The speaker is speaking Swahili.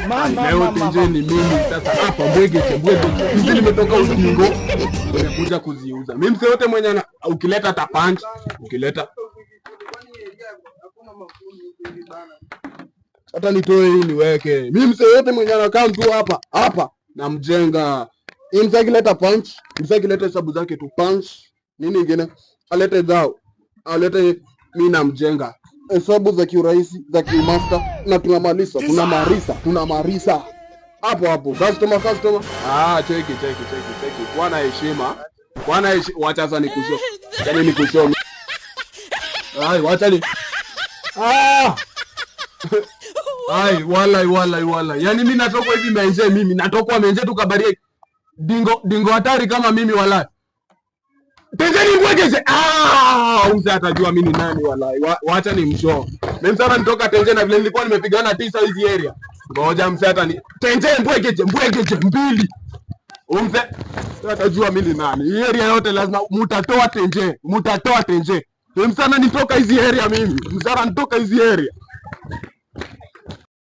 Leo tenje ni mimi sasa hapa mbwege. Hizi nimetoka Udingo. Nimekuja kuziuza. Mimi mse yote mwenye ukileta hata punch, ukileta hata nitoe hii niweke. Mimi mse yote mwenye anakaa tu hapa na mjenga. Hii mse akileta punch, mse akileta hesabu zake tu punch. Nini ingine? Alete dhao. Alete mimi na mjenga. Hesabu za kiurahisi, za kimaster na tunamarisa. Hapo. Customer. Cheki. Bwana heshima. Wacha sasa nikusho. Yaani nikusho. Wacha ni. Wallahi. Yaani mimi natoka hivi menje tukabarie dingo hatari kama mimi wallahi. Tengeni mbwekeze. Mzee atajua mimi ni nani wallahi. Wacha ni mshow. Mimi sana nitoka Tenje na vile nilikuwa nimepigana 9 hizi area. Ngoja mzee atani. Tenje mbwekeze mbili. Mzee atajua mimi ni nani. Hii area yote lazima mutatoa Tenje. Mimi sana nitoka hizi area mimi. Mzee anatoka hizi area.